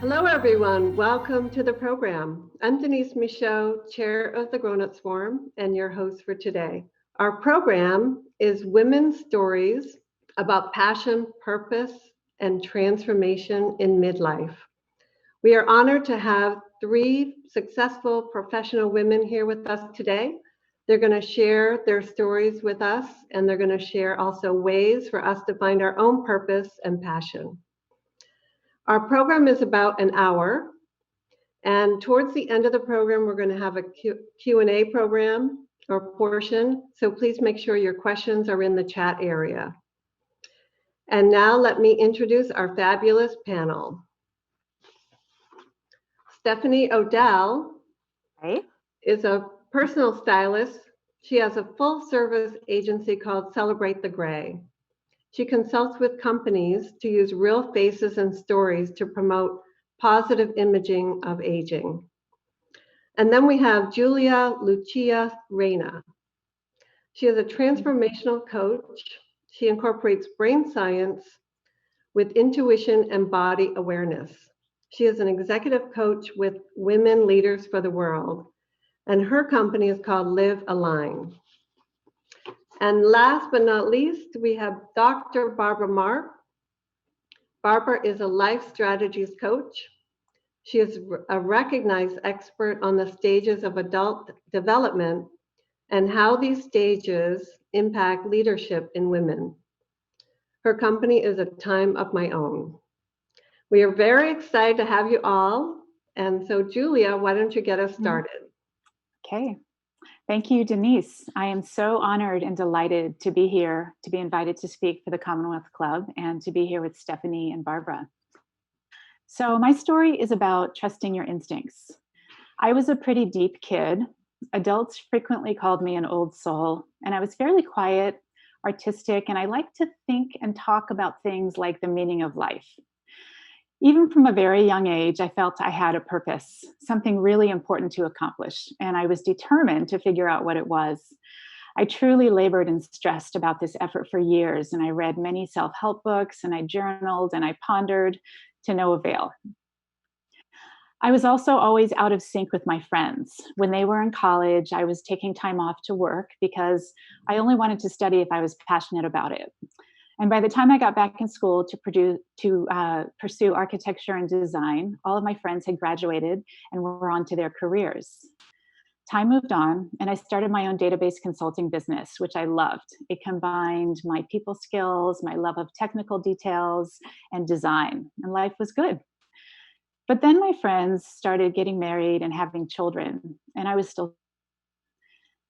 Hello, everyone. Welcome to the program. I'm Denise Michaud, Chair of the Grown Ups Forum, and your host for today. Our program is Women's Stories about passion, purpose, and transformation in midlife. We are honored to have three successful professional women here with us today. They're going to share their stories with us, and they're going to share also ways for us to find our own purpose and passion. Our program is about an hour, and towards the end of the program, we're going to have a Q&A program or portion. So please make sure your questions are in the chat area. And now let me introduce our fabulous panel. Stephanie Odell is a personal stylist. She has a full service agency called Celebrate the Gray. She consults with companies to use real faces and stories to promote positive imaging of aging. And then we have Julia Lucia Reyna. She is a transformational coach. She incorporates brain science with intuition and body awareness. She is an executive coach with Women Leaders for the World, and her company is called Live Align. And last but not least, we have Dr. Barbara Mark. Barbara is a life strategies coach. She is a recognized expert on the stages of adult development and how these stages impact leadership in women. Her company is A Time of My Own. We are very excited to have you all. And so, Julia, why don't you get us started? Okay. Thank you, Denise. I am so honored and delighted to be here, to be invited to speak for the Commonwealth Club, and to be here with Stephanie and Barbara. So my story is about trusting your instincts. I was a pretty deep kid. Adults frequently called me an old soul, and I was fairly quiet, artistic, and I like to think and talk about things like the meaning of life. Even from a very young age, I felt I had a purpose, something really important to accomplish, and I was determined to figure out what it was. I truly labored and stressed about this effort for years, and I read many self-help books, and I journaled, and I pondered to no avail. I was also always out of sync with my friends. When they were in college, I was taking time off to work because I only wanted to study if I was passionate about it. And by the time I got back in school to pursue architecture and design, all of my friends had graduated and were on to their careers. Time moved on, and I started my own database consulting business, which I loved. It combined my people skills, my love of technical details, and design, and life was good. But then my friends started getting married and having children, and I was still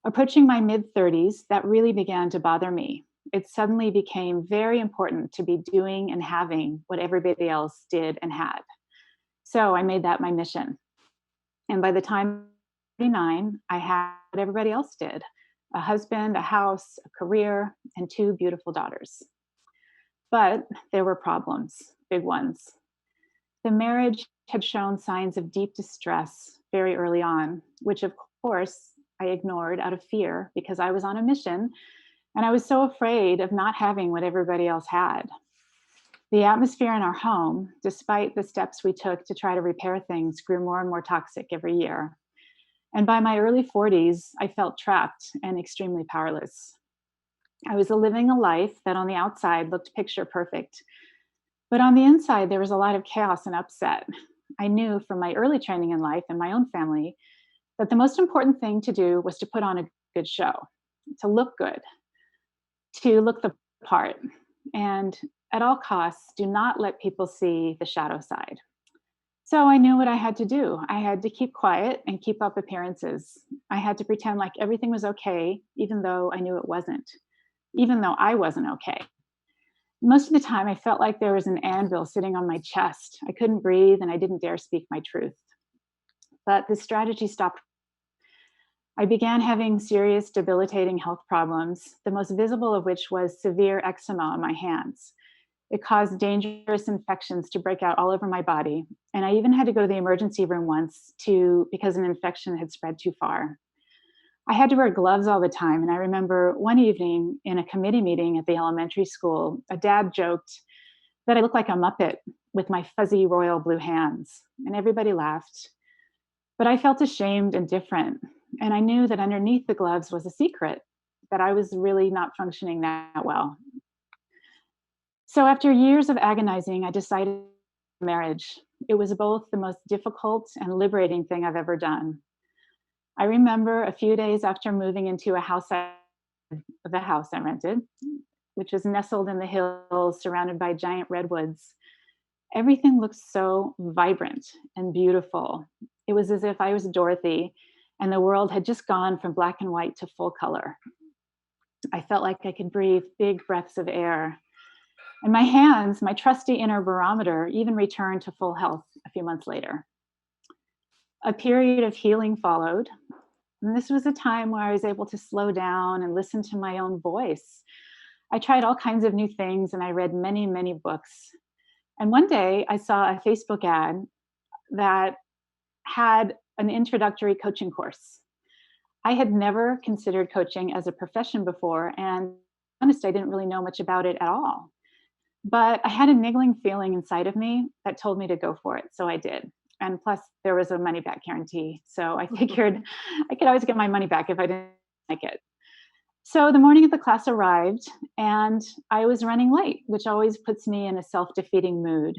approaching my mid-30s. That really began to bother me. It suddenly became very important to be doing and having what everybody else did and had. So I made that my mission. And by the time I was 39, I had what everybody else did: a husband, a house, a career, and two beautiful daughters. But there were problems, big ones. The marriage had shown signs of deep distress very early on, which of course I ignored out of fear because I was on a mission. And I was so afraid of not having what everybody else had. The atmosphere in our home, despite the steps we took to try to repair things, grew more and more toxic every year. And by my early 40s, I felt trapped and extremely powerless. I was living a life that on the outside looked picture perfect. But on the inside, there was a lot of chaos and upset. I knew from my early training in life and my own family that the most important thing to do was to put on a good show, to look good, to look the part, and at all costs, do not let people see the shadow side. So I knew what I had to do. I had to keep quiet and keep up appearances. I had to pretend like everything was okay, even though I knew it wasn't, even though I wasn't okay. Most of the time, I felt like there was an anvil sitting on my chest. I couldn't breathe, and I didn't dare speak my truth. But this strategy stopped. I began having serious, debilitating health problems, the most visible of which was severe eczema on my hands. It caused dangerous infections to break out all over my body, and I even had to go to the emergency room once because an infection had spread too far. I had to wear gloves all the time, and I remember one evening in a committee meeting at the elementary school, a dad joked that I looked like a Muppet, with my fuzzy royal blue hands, and everybody laughed. But I felt ashamed and different, and I knew that underneath the gloves was a secret, that I was really not functioning that well. So after years of agonizing, I decided marriage. It was both the most difficult and liberating thing I've ever done. I remember a few days after moving into the house I rented, which was nestled in the hills surrounded by giant redwoods. Everything looked so vibrant and beautiful. It was as if I was Dorothy and the world had just gone from black and white to full color. I felt like I could breathe big breaths of air. And my hands, my trusty inner barometer, even returned to full health a few months later. A period of healing followed. And this was a time where I was able to slow down and listen to my own voice. I tried all kinds of new things and I read many, many books. And one day I saw a Facebook ad that had an introductory coaching course. I had never considered coaching as a profession before, and honest, I didn't really know much about it at all. But I had a niggling feeling inside of me that told me to go for it. So I did. And plus, there was a money back guarantee. So I figured I could always get my money back if I didn't like it. So the morning of the class arrived, and I was running late, which always puts me in a self-defeating mood.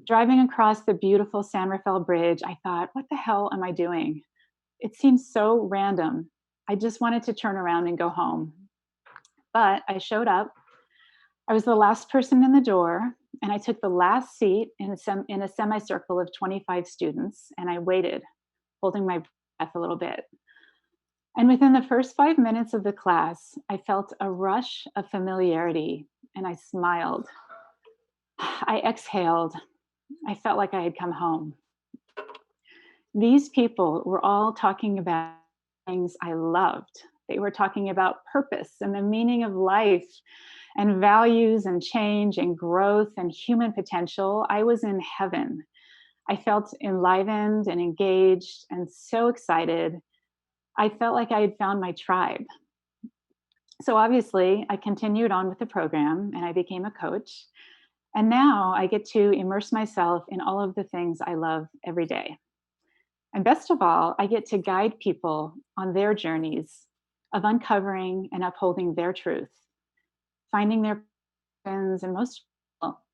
Driving across the beautiful San Rafael Bridge, I thought, what the hell am I doing? It seems so random. I just wanted to turn around and go home. But I showed up. I was the last person in the door, and I took the last seat in a semicircle of 25 students, and I waited, holding my breath a little bit. And within the first 5 minutes of the class, I felt a rush of familiarity, and I smiled. I exhaled. I felt like I had come home. These people were all talking about things I loved. They were talking about purpose and the meaning of life and values and change and growth and human potential. I was in heaven. I felt enlivened and engaged and so excited. I felt like I had found my tribe. So obviously, I continued on with the program and I became a coach. And now I get to immerse myself in all of the things I love every day. And best of all, I get to guide people on their journeys of uncovering and upholding their truth, finding their passions, and most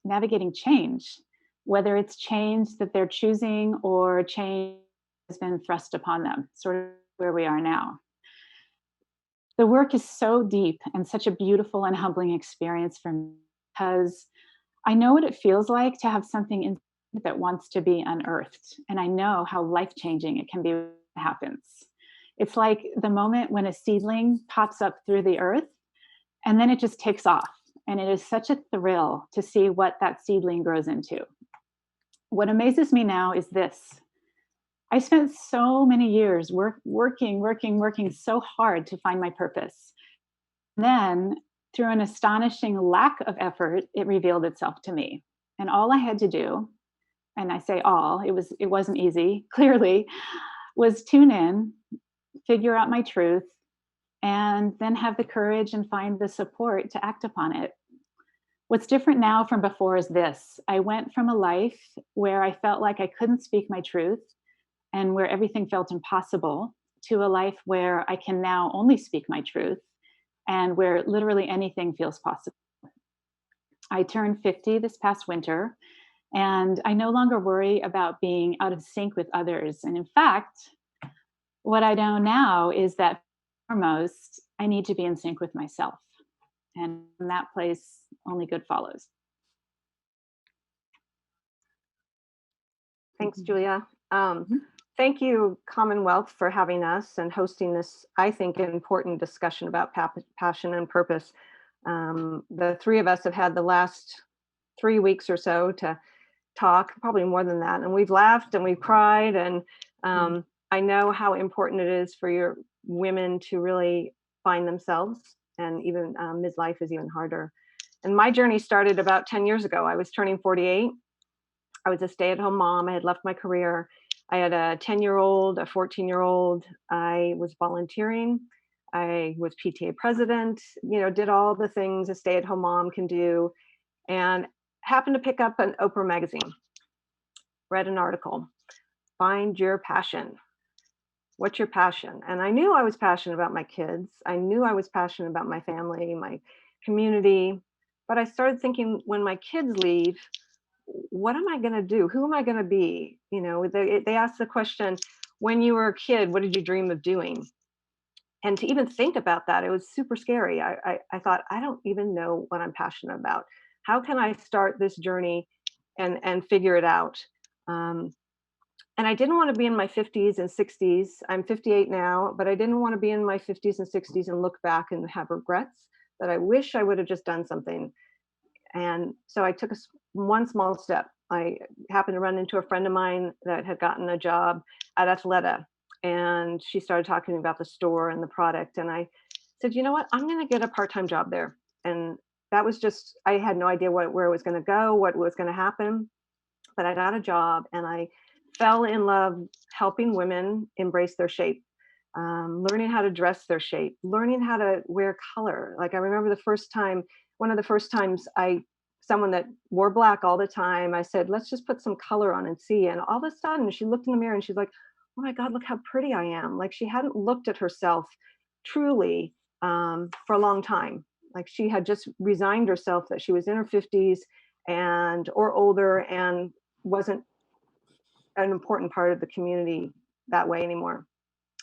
navigating change, whether it's change that they're choosing or change has been thrust upon them, sort of where we are now. The work is so deep and such a beautiful and humbling experience for me because I know what it feels like to have something in that wants to be unearthed. And I know how life-changing it can be when it happens. It's like the moment when a seedling pops up through the earth and then it just takes off. And it is such a thrill to see what that seedling grows into. What amazes me now is this. I spent so many years working so hard to find my purpose. And then through an astonishing lack of effort, it revealed itself to me. And all I had to do, and I say all, it wasn't easy, clearly, was tune in, figure out my truth, and then have the courage and find the support to act upon it. What's different now from before is this. I went from a life where I felt like I couldn't speak my truth and where everything felt impossible to a life where I can now only speak my truth and where literally anything feels possible. I turned 50 this past winter, and I no longer worry about being out of sync with others. And in fact, what I know now is that foremost, I need to be in sync with myself. And in that place, only good follows. Thanks, Julia. Thank you, Commonwealth, for having us and hosting this, I think, important discussion about passion and purpose. The three of us have had the last 3 weeks or so to talk, probably more than that. And we've laughed and we've cried. And I know how important it is for your women to really find themselves. And even midlife is even harder. And my journey started about 10 years ago. I was turning 48. I was a stay-at-home mom. I had left my career. I had a 10-year-old, a 14-year-old. I was volunteering. I was PTA president, did all the things a stay-at-home mom can do. And happened to pick up an Oprah magazine, read an article, find your passion. What's your passion? And I knew I was passionate about my kids. I knew I was passionate about my family, my community. But I started thinking, when my kids leave, what am I going to do? Who am I going to be? You know, they asked the question, when you were a kid, what did you dream of doing? And to even think about that, it was super scary. I thought, I don't even know what I'm passionate about. How can I start this journey and figure it out? And I didn't want to be in my 50s and 60s. I'm 58 now, but I didn't want to be in my 50s and 60s and look back and have regrets that I wish I would have just done something. And so I took one small step. I happened to run into a friend of mine that had gotten a job at Athleta, and she started talking about the store and the product. And I said, you know what, I'm going to get a part-time job there. And that was just, I had no idea where it was going to go, what was going to happen. But I got a job, and I fell in love helping women embrace their shape, learning how to dress their shape, learning how to wear color. Like I remember one of the first times someone that wore black all the time, I said, let's just put some color on and see. And all of a sudden she looked in the mirror and she's like, oh my God, look how pretty I am. Like she hadn't looked at herself truly for a long time. Like she had just resigned herself that she was in her 50s or older and wasn't an important part of the community that way anymore.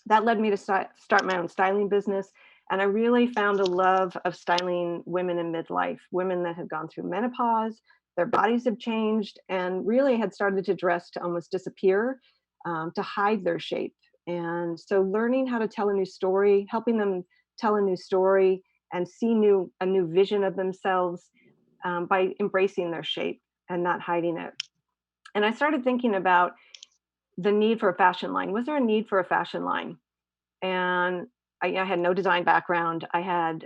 That led me to start my own styling business. And I really found a love of styling women in midlife, women that had gone through menopause, their bodies have changed, and really had started to dress to almost disappear, to hide their shape. And so learning how to tell a new story, helping them tell a new story and see a new vision of themselves by embracing their shape and not hiding it. And I started thinking about the need for a fashion line. Was there a need for a fashion line? And I had no design background. I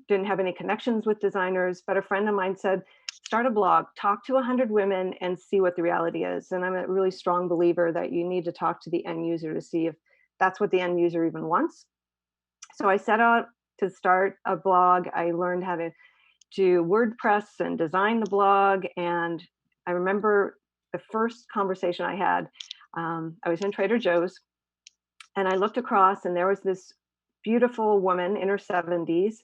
didn't have any connections with designers, but a friend of mine said, start a blog, talk to 100 women and see what the reality is. And I'm a really strong believer that you need to talk to the end user to see if that's what the end user even wants. So I set out to start a blog. I learned how to do WordPress and design the blog. And I remember the first conversation I had, I was in Trader Joe's, and I looked across and there was this beautiful woman in her 70s,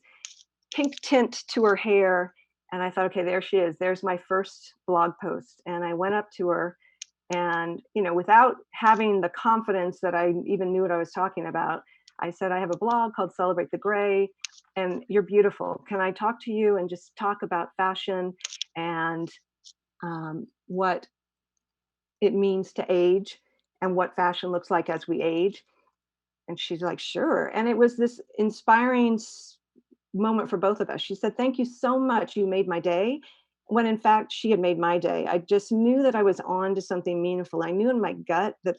pink tint to her hair. And I thought, okay, there she is. There's my first blog post. And I went up to her and, without having the confidence that I even knew what I was talking about, I said, I have a blog called Celebrate the Gray, and you're beautiful. Can I talk to you and just talk about fashion and what it means to age and what fashion looks like as we age? And she's like, sure. And it was this inspiring moment for both of us. She said, thank you so much. You made my day. When in fact, she had made my day. I just knew that I was on to something meaningful. I knew in my gut that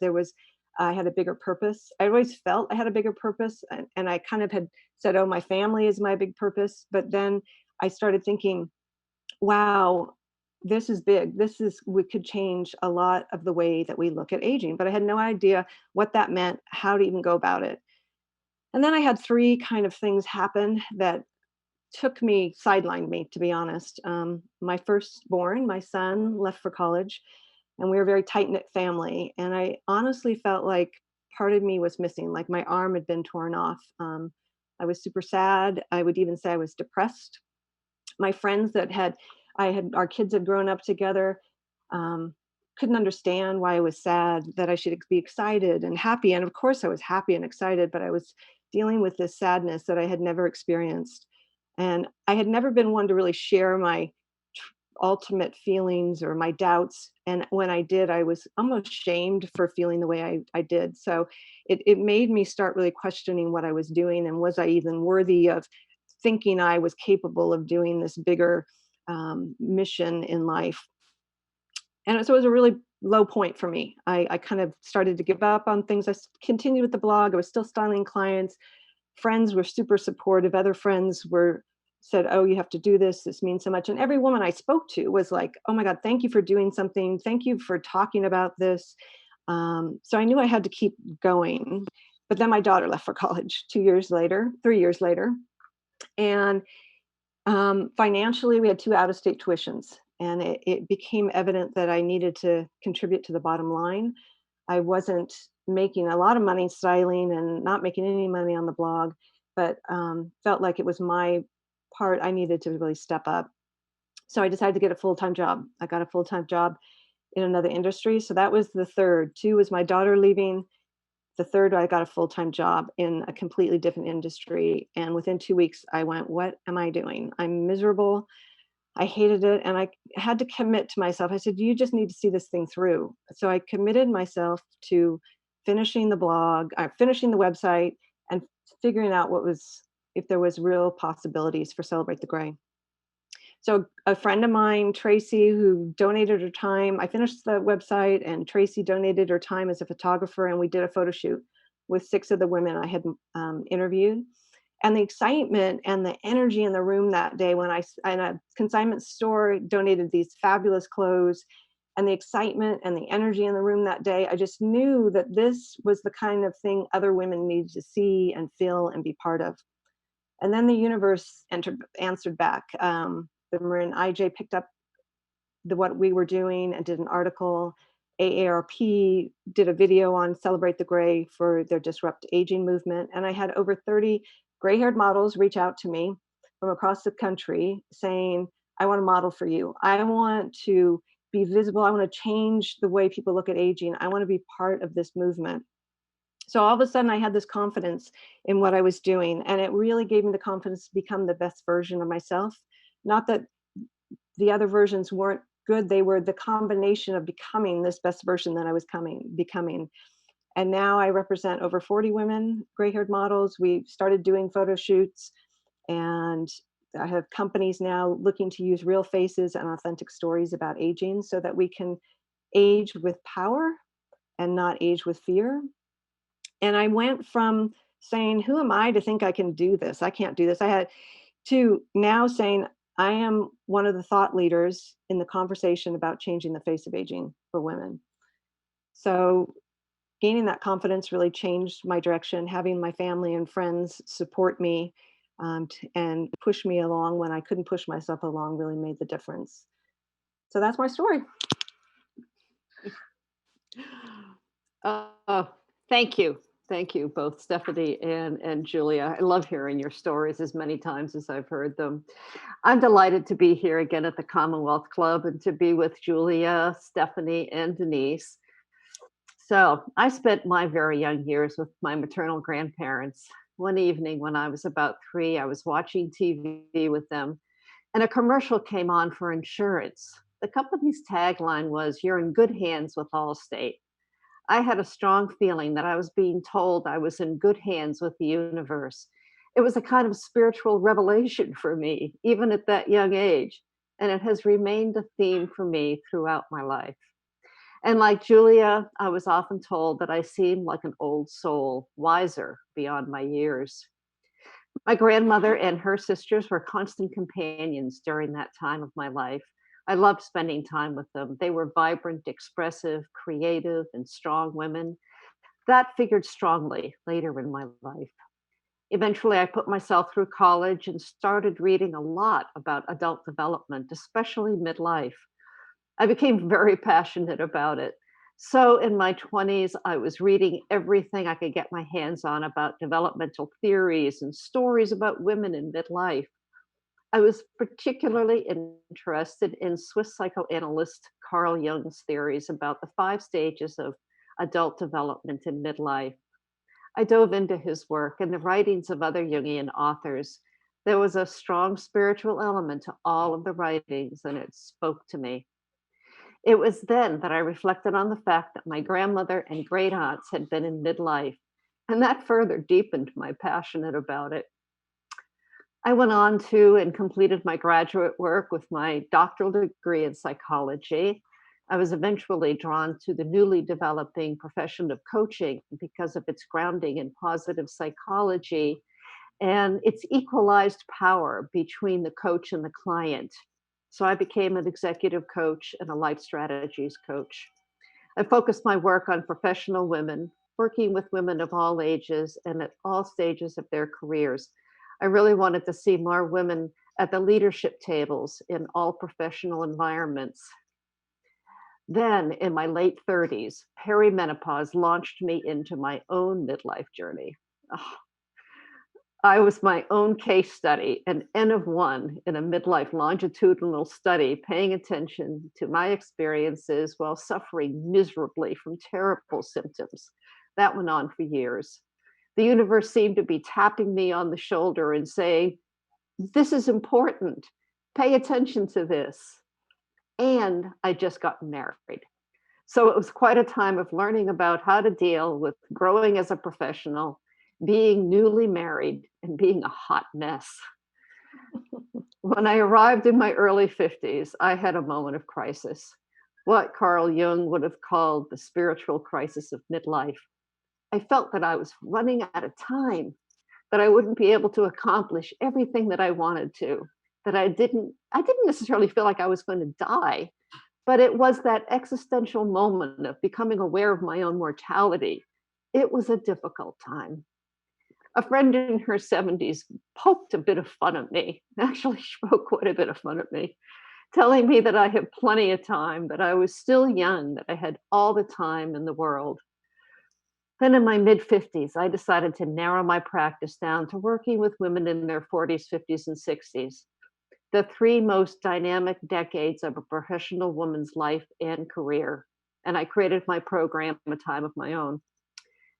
I had a bigger purpose. I always felt I had a bigger purpose. And I kind of had said, oh, my family is my big purpose. But then I started thinking, wow, this is big. We could change a lot of the way that we look at aging, but I had no idea what that meant, how to even go about it. And then I had three kind of things happen that sidelined me, to be honest. My firstborn, my son, left for college, and we were a very tight-knit family. And I honestly felt like part of me was missing, like my arm had been torn off. I was super sad. I would even say I was depressed. My friends our kids had grown up together, couldn't understand why I was sad, that I should be excited and happy. And of course I was happy and excited, but I was dealing with this sadness that I had never experienced. And I had never been one to really share my ultimate feelings or my doubts. And when I did, I was almost shamed for feeling the way I did. So it made me start really questioning what I was doing, and was I even worthy of thinking I was capable of doing this bigger mission in life. And so it was a really low point for me. I kind of started to give up on things. I continued with the blog. I was still styling clients. Friends were super supportive. Other friends said, oh, you have to do this. This means so much. And every woman I spoke to was like, oh my God, thank you for doing something. Thank you for talking about this. So I knew I had to keep going. But then my daughter left for college 3 years later. And Financially, we had 2 out-of-state tuitions, and it became evident that I needed to contribute to the bottom line. I wasn't making a lot of money styling and not making any money on the blog, but felt like it was my part I needed to really step up. So I decided to get a full-time job. I got a full-time job in another industry. So that was the third. 2 was my daughter leaving. The third, I got a full-time job in a completely different industry. And within 2 weeks, I went, what am I doing? I'm miserable. I hated it. And I had to commit to myself. I said, you just need to see this thing through. So I committed myself to finishing the blog, finishing the website, and figuring out if there was real possibilities for Celebrate the Gray. So a friend of mine, Tracy, who donated her time, I finished the website and Tracy donated her time as a photographer, and we did a photo shoot with 6 of the women I had interviewed. And the excitement and the energy in the room that day when and a consignment store donated these fabulous clothes, and the excitement and the energy in the room that day, I just knew that this was the kind of thing other women needed to see and feel and be part of. And then the universe answered back. The Marin IJ picked up what we were doing and did an article. AARP did a video on Celebrate the Gray for their Disrupt Aging movement. And I had over 30 gray-haired models reach out to me from across the country saying, I want to model for you. I want to be visible. I want to change the way people look at aging. I want to be part of this movement. So all of a sudden I had this confidence in what I was doing, and it really gave me the confidence to become the best version of myself. Not that the other versions weren't good, they were the combination of becoming this best version that I was becoming. And now I represent over 40 women, gray-haired models. We started doing photo shoots, and I have companies now looking to use real faces and authentic stories about aging so that we can age with power and not age with fear. And I went from saying, who am I to think I can do this? I can't do this. I had to now saying, I am one of the thought leaders in the conversation about changing the face of aging for women. So gaining that confidence really changed my direction. Having my family and friends support me and push me along when I couldn't push myself along really made the difference. So that's my story. Thank you. Thank you, both Stephanie and Julia. I love hearing your stories as many times as I've heard them. I'm delighted to be here again at the Commonwealth Club and to be with Julia, Stephanie, and Denise. So I spent my very young years with my maternal grandparents. One evening when I was about 3, I was watching TV with them, and a commercial came on for insurance. The company's tagline was, "You're in good hands with Allstate." I had a strong feeling that I was being told I was in good hands with the universe. It was a kind of spiritual revelation for me, even at that young age, and it has remained a theme for me throughout my life. And like Julia, I was often told that I seemed like an old soul, wiser beyond my years. My grandmother and her sisters were constant companions during that time of my life. I loved spending time with them. They were vibrant, expressive, creative, and strong women. That figured strongly later in my life. Eventually, I put myself through college and started reading a lot about adult development, especially midlife. I became very passionate about it. So in my 20s, I was reading everything I could get my hands on about developmental theories and stories about women in midlife. I was particularly interested in Swiss psychoanalyst Carl Jung's theories about the 5 stages of adult development in midlife. I dove into his work and the writings of other Jungian authors. There was a strong spiritual element to all of the writings, and it spoke to me. It was then that I reflected on the fact that my grandmother and great aunts had been in midlife, and that further deepened my passion about it. I went on to and completed my graduate work with my doctoral degree in psychology. I was eventually drawn to the newly developing profession of coaching because of its grounding in positive psychology and its equalized power between the coach and the client. So I became an executive coach and a life strategies coach. I focused my work on professional women, working with women of all ages and at all stages of their careers. I really wanted to see more women at the leadership tables in all professional environments. Then, in my late 30s, perimenopause launched me into my own midlife journey. Oh, I was my own case study, an N of one in a midlife longitudinal study, paying attention to my experiences while suffering miserably from terrible symptoms. That went on for years. The universe seemed to be tapping me on the shoulder and saying, "This is important. Pay attention to this." And I just got married. So it was quite a time of learning about how to deal with growing as a professional, being newly married, and being a hot mess. When I arrived in my early 50s, I had a moment of crisis, what Carl Jung would have called the spiritual crisis of midlife. I felt that I was running out of time, that I wouldn't be able to accomplish everything that I wanted to, that I didn't necessarily feel like I was going to die, but it was that existential moment of becoming aware of my own mortality. It was a difficult time. A friend in her 70s poked a bit of fun at me. Actually, she poked quite a bit of fun at me, telling me that I had plenty of time, that I was still young, that I had all the time in the world. Then in my mid-50s, I decided to narrow my practice down to working with women in their 40s, 50s, and 60s, the three most dynamic decades of a professional woman's life and career. And I created my program, A Time of My Own.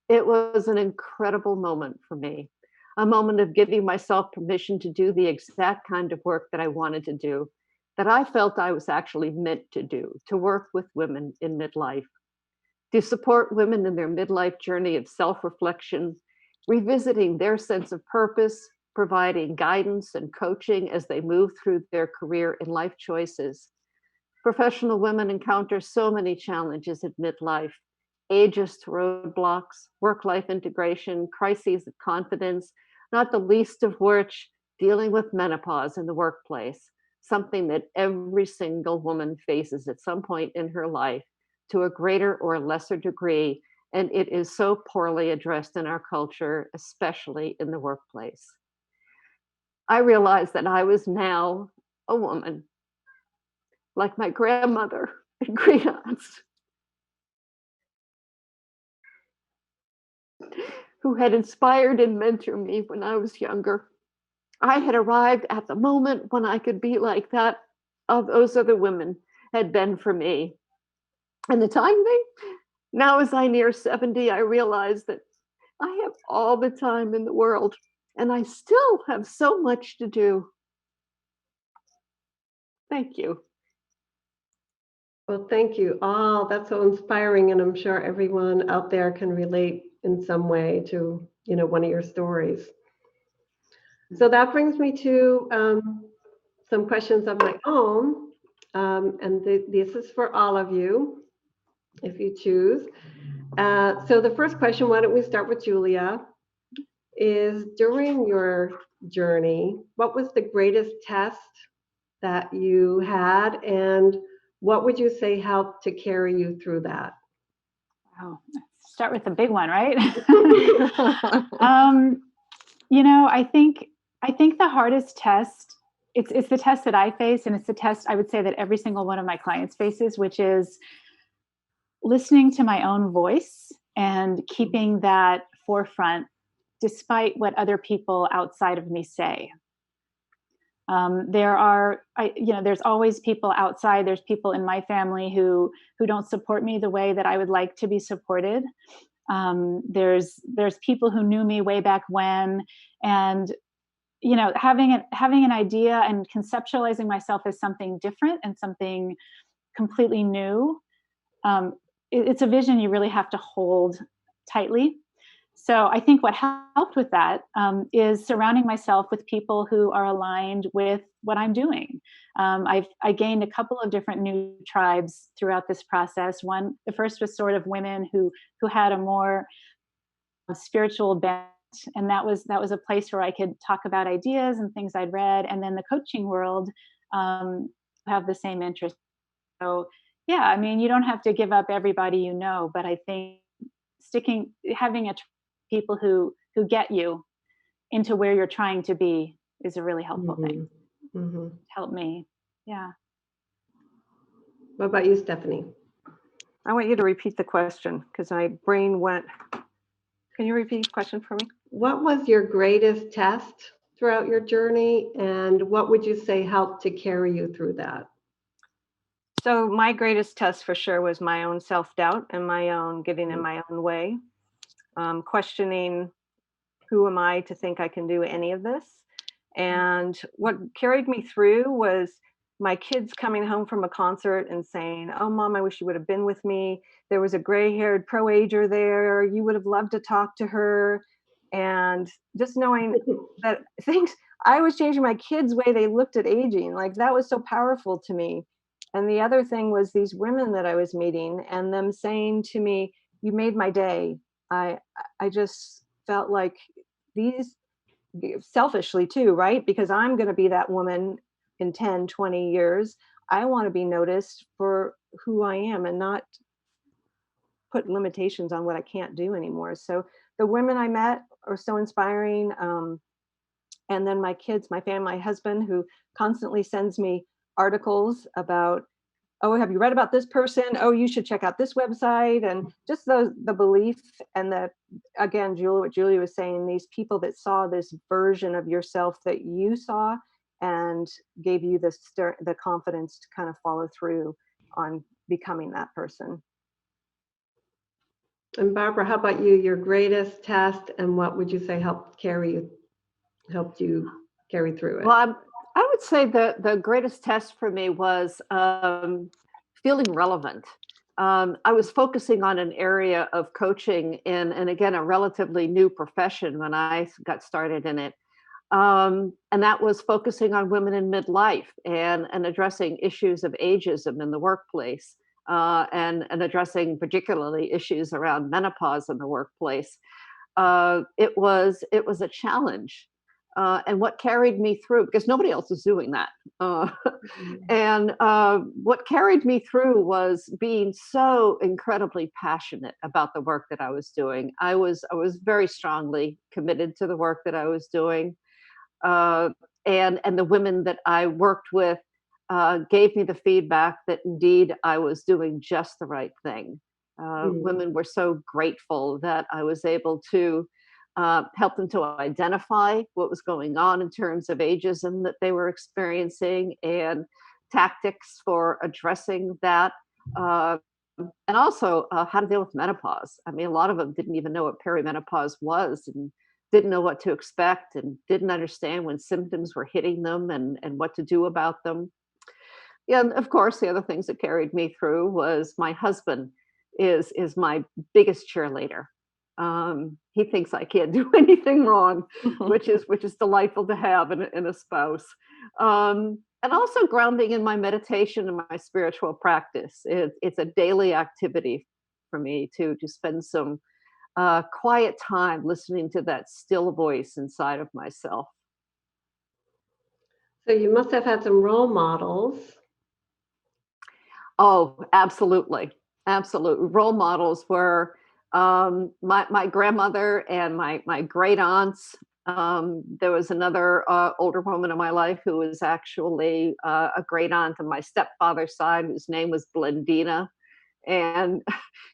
It was an incredible moment for me, a moment of giving myself permission to do the exact kind of work that I wanted to do, that I felt I was actually meant to do, to work with women in midlife, to support women in their midlife journey of self-reflection, revisiting their sense of purpose, providing guidance and coaching as they move through their career and life choices. Professional women encounter so many challenges at midlife: ageist roadblocks, work-life integration, crises of confidence, not the least of which dealing with menopause in the workplace, something that every single woman faces at some point in her life to a greater or lesser degree, and it is so poorly addressed in our culture, especially in the workplace. I realized that I was now a woman, like my grandmother and great aunts, who had inspired and mentored me when I was younger. I had arrived at the moment when I could be like that of those other women had been for me. And the timing, now as I near 70, I realize that I have all the time in the world, and I still have so much to do. Thank you. Well, thank you all. That's so inspiring, and I'm sure everyone out there can relate in some way to, one of your stories. So that brings me to some questions of my own, and this is for all of you, if you choose. So the first question, why don't we start with Julia, is during your journey, what was the greatest test that you had, and what would you say helped to carry you through that? Wow, start with the big one, right? I think the hardest test, it's the test that I face, and it's the test I would say that every single one of my clients faces, which is listening to my own voice and keeping that forefront despite what other people outside of me say. There's always people outside. There's people in my family who don't support me the way that I would like to be supported. There's people who knew me way back when, and having an idea and conceptualizing myself as something different and something completely new. It's a vision you really have to hold tightly. So I think what helped with that is surrounding myself with people who are aligned with what I'm doing. I gained a couple of different new tribes throughout this process. The first was sort of women who had a more spiritual bent, and that was a place where I could talk about ideas and things I'd read. And then the coaching world have the same interest. So yeah, I mean, you don't have to give up everybody you know, but I think having people who get you into where you're trying to be is a really helpful thing. helped me. Yeah. What about you, Stephanie? I want you to repeat the question because my brain went. Can you repeat the question for me? What was your greatest test throughout your journey, and what would you say helped to carry you through that? So my greatest test for sure was my own self-doubt and my own getting in my own way, questioning who am I to think I can do any of this? And what carried me through was my kids coming home from a concert and saying, "Oh, Mom, I wish you would have been with me. There was a gray-haired pro-ager there. You would have loved to talk to her." And just knowing that things, I was changing my kids' way they looked at aging. Like that was so powerful to me. And the other thing was these women that I was meeting and them saying to me, "You made my day." I just felt like these, selfishly too, right? Because I'm going to be that woman in 10, 20 years. I want to be noticed for who I am and not put limitations on what I can't do anymore. So the women I met are so inspiring. And then my kids, my family, my husband, who constantly sends me articles about, "Oh, have you read about this person? Oh, you should check out this website." And just the belief and the, again, what Julia was saying, these people that saw this version of yourself that you saw and gave you the confidence to kind of follow through on becoming that person. And Barbara, how about you? Your greatest test, and what would you say helped you carry through it? Well, I would say the greatest test for me was feeling relevant. I was focusing on an area of coaching and again, a relatively new profession when I got started in it. And that was focusing on women in midlife and addressing issues of ageism in the workplace, and addressing particularly issues around menopause in the workplace. It was a challenge. And what carried me through, because nobody else was doing that. And what carried me through was being so incredibly passionate about the work that I was doing. I was very strongly committed to the work that I was doing. And the women that I worked with gave me the feedback that indeed I was doing just the right thing. Women were so grateful that I was able to help them to identify what was going on in terms of ageism that they were experiencing and tactics for addressing that. And also how to deal with menopause. I mean, a lot of them didn't even know what perimenopause was and didn't know what to expect and didn't understand when symptoms were hitting them and what to do about them. Yeah, and of course, the other things that carried me through was my husband is my biggest cheerleader. He thinks I can't do anything wrong, which is delightful to have in a spouse. And also grounding in my meditation and my spiritual practice. It's a daily activity for me to spend some quiet time listening to that still voice inside of myself. So you must have had some role models. Oh, absolutely. Absolutely. Role models were my grandmother and my great aunts. There was another older woman in my life who was actually a great aunt on my stepfather's side, whose name was Blendina. And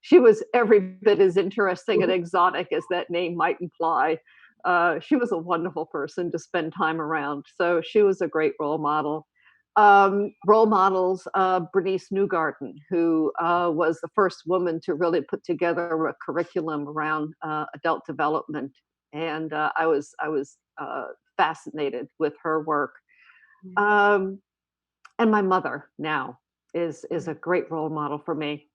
she was every bit as interesting and exotic as that name might imply. She was a wonderful person to spend time around. So she was a great role model. Role models, Bernice Newgarden, who was the first woman to really put together a curriculum around adult development. And I was fascinated with her work. And my mother now is a great role model for me.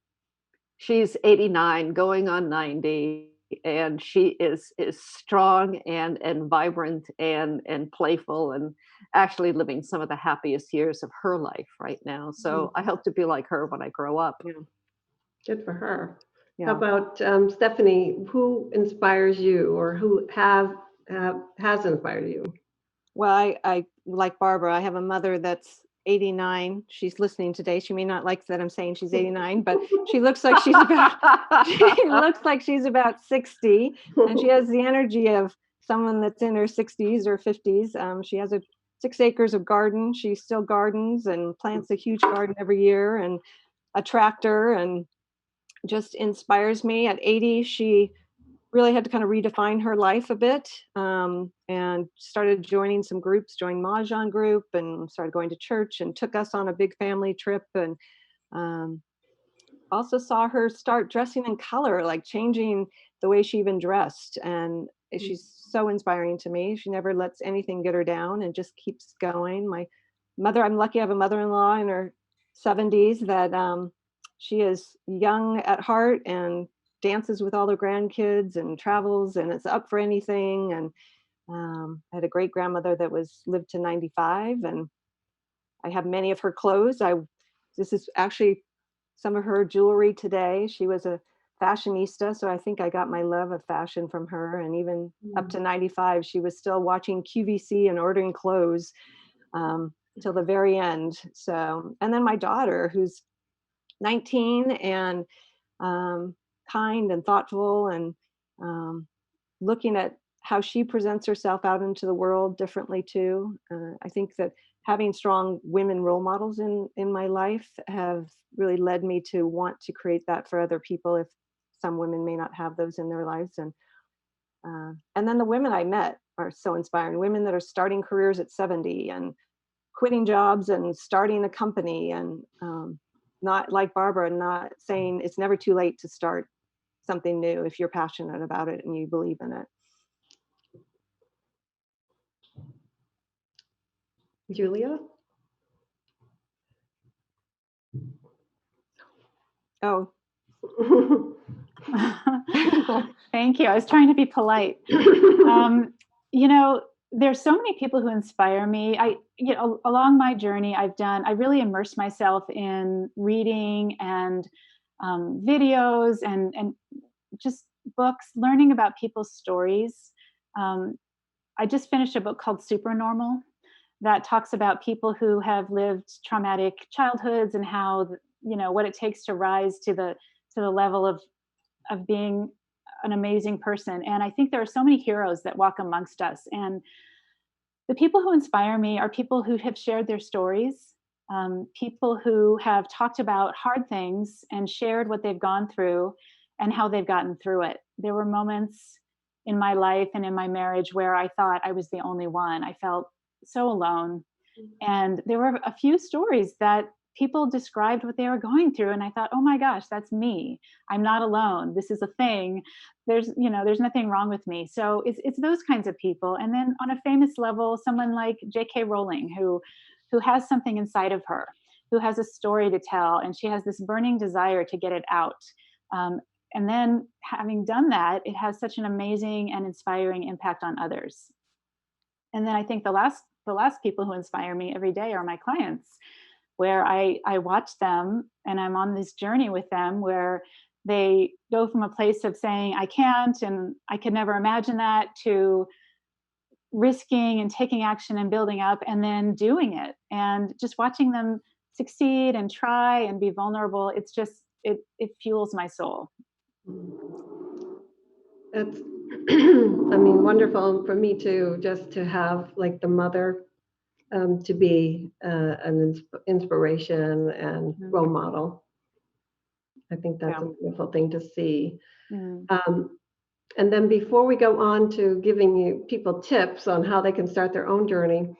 She's 89, going on 90, and she is strong and vibrant and playful and actually living some of the happiest years of her life right now. So I hope to be like her when I grow up. Yeah. Good for her. Yeah. How about Stephanie? Who inspires you, or who has inspired you? Well, I like Barbara. I have a mother that's 89. She's listening today. She may not like that I'm saying she's 89, but she looks like she's about 60, and she has the energy of someone that's in her 60s or 50s. She has a 6 acres of garden. She still gardens and plants a huge garden every year, and a tractor, and just inspires me. At 80, she really had to kind of redefine her life a bit, and started joining some groups, joined Mahjong group, and started going to church, and took us on a big family trip. And um, also saw her start dressing in color, like changing the way she even dressed. And she's so inspiring to me. She never lets anything get her down and just keeps going. My mother, I'm lucky I have a mother-in-law in her 70s that she is young at heart and dances with all her grandkids and travels and is up for anything. And I had a great grandmother that lived to 95, and I have many of her clothes. This is actually some of her jewelry today. She was a fashionista, so I think I got my love of fashion from her. And even up to 95, she was still watching QVC and ordering clothes till the very end. So, and then my daughter, who's 19 and kind and thoughtful, and looking at how she presents herself out into the world differently too. I think that having strong women role models in my life have really led me to want to create that for other people, if some women may not have those in their lives. And then the women I met are so inspiring. Women that are starting careers at 70 and quitting jobs and starting a company, and not like Barbara, not saying it's never too late to start something new if you're passionate about it and you believe in it. Julia? Oh. Thank you. I was trying to be polite. There's so many people who inspire me. Along my journey, I really immersed myself in reading and videos and just books, learning about people's stories. I just finished a book called Supernormal that talks about people who have lived traumatic childhoods and how, what it takes to rise to the level of being an amazing person. And I think there are so many heroes that walk amongst us. And the people who inspire me are people who have shared their stories, people who have talked about hard things and shared what they've gone through and how they've gotten through it. There were moments in my life and in my marriage where I thought I was the only one. I felt so alone. And there were a few stories that people described what they were going through, and I thought, oh my gosh, that's me. I'm not alone. This is a thing. There's nothing wrong with me. So it's those kinds of people. And then on a famous level, someone like J.K. Rowling, who has something inside of her, who has a story to tell, and she has this burning desire to get it out. And then having done that, it has such an amazing and inspiring impact on others. And then I think the last people who inspire me every day are my clients, where I watch them and I'm on this journey with them where they go from a place of saying, I can't, and I could never imagine that, to risking and taking action and building up and then doing it. And just watching them succeed and try and be vulnerable, it's just, it fuels my soul. It's, wonderful for me too, just to have like the mother to be an inspiration and role model. I think that's a wonderful thing to see. And then before we go on to giving you people tips on how they can start their own journey,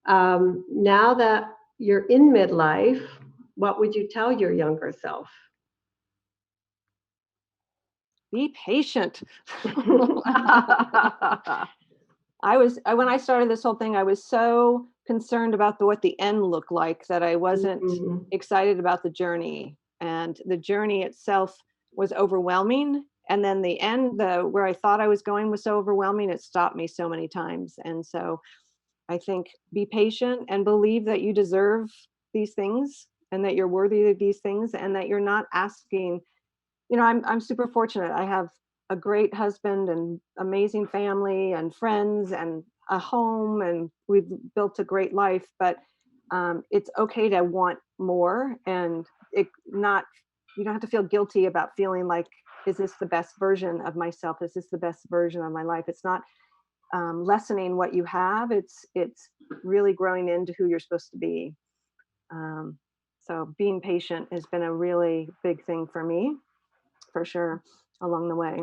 now that you're in midlife, what would you tell your younger self? Be patient. When I started this whole thing, I was so concerned about what the end looked like that I wasn't excited about the journey. And the journey itself was overwhelming. And then the end, where I thought I was going was so overwhelming, it stopped me so many times. And so I think be patient and believe that you deserve these things and that you're worthy of these things, and that you're not asking. I'm super fortunate. I have a great husband and amazing family and friends and a home, and we've built a great life, but it's okay to want more, and you don't have to feel guilty about feeling like, is this the best version of myself? Is this the best version of my life? It's not, lessening what you have. It's really growing into who you're supposed to be. So being patient has been a really big thing for me, for sure, along the way.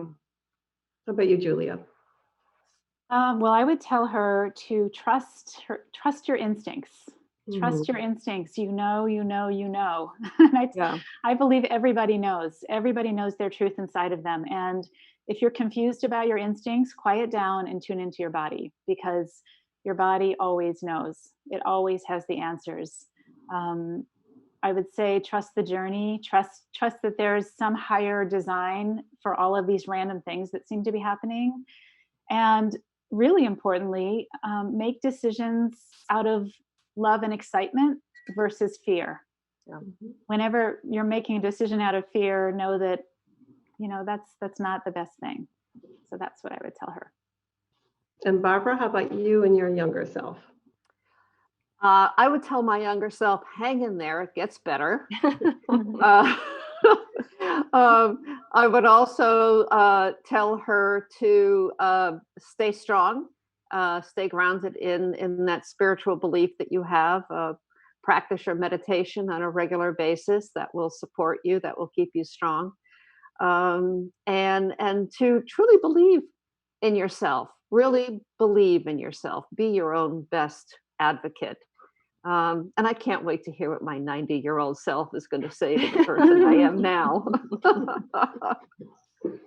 How about you, Julia? Well, I would tell her to trust your instincts. Trust your instincts. You know. And Yeah. I believe everybody knows. Everybody knows their truth inside of them. And if you're confused about your instincts, quiet down and tune into your body, because your body always knows. It always has the answers. I would say trust the journey. Trust that there's some higher design for all of these random things that seem to be happening. And really importantly, make decisions out of love and excitement versus fear. Yeah. Whenever you're making a decision out of fear, know that, that's not the best thing. So that's what I would tell her. And Barbara, how about you and your younger self? I would tell my younger self, hang in there, it gets better. I would also tell her to stay strong, stay grounded in that spiritual belief that you have. Practice your meditation on a regular basis. That will support you. That will keep you strong. And to truly believe in yourself. Really believe in yourself. Be your own best advocate. And I can't wait to hear what my 90-year-old self is going to say to the person I am now.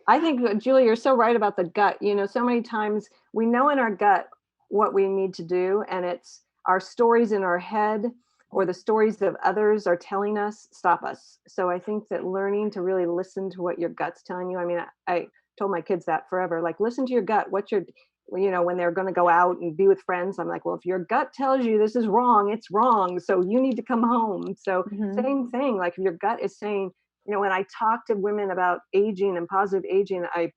I think, Julie, you're so right about the gut. So many times we know in our gut what we need to do, and it's our stories in our head or the stories of others are telling us, stop us. So I think that learning to really listen to what your gut's telling you. I mean, I told my kids that forever, like, listen to your gut. When they're going to go out and be with friends, I'm like, well, if your gut tells you this is wrong, it's wrong. So you need to come home. So same thing, like if your gut is saying, when I talk to women about aging and positive aging, I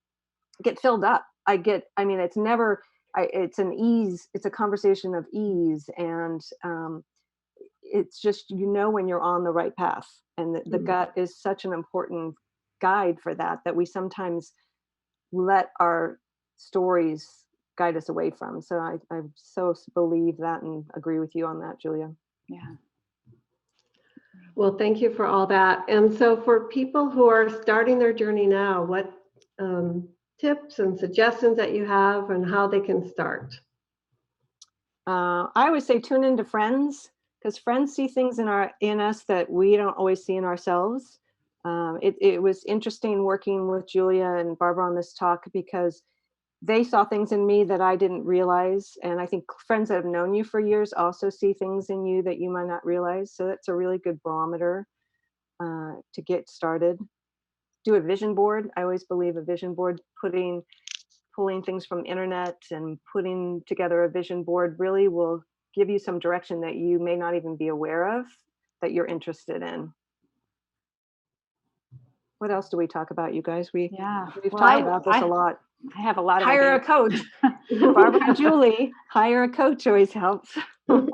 get filled up. It's never, it's an ease. It's a conversation of ease. And it's just, when you're on the right path, and the gut is such an important guide for that we sometimes let our stories guide us away from. So I so believe that and agree with you on that, Julia. Yeah. Well, thank you for all that. And so for people who are starting their journey now, what tips and suggestions that you have and how they can start? I always say tune into friends, because friends see things in us that we don't always see in ourselves. It was interesting working with Julia and Barbara on this talk, because they saw things in me that I didn't realize. And I think friends that have known you for years also see things in you that you might not realize. So that's a really good barometer to get started. Do a vision board. I always believe a vision board, pulling things from internet and putting together a vision board really will give you some direction that you may not even be aware of that you're interested in. What else do we talk about, you guys? We've talked about this a lot. I have a lot of Hire ideas. a coach. Barbara and Julie, hire a coach always helps. One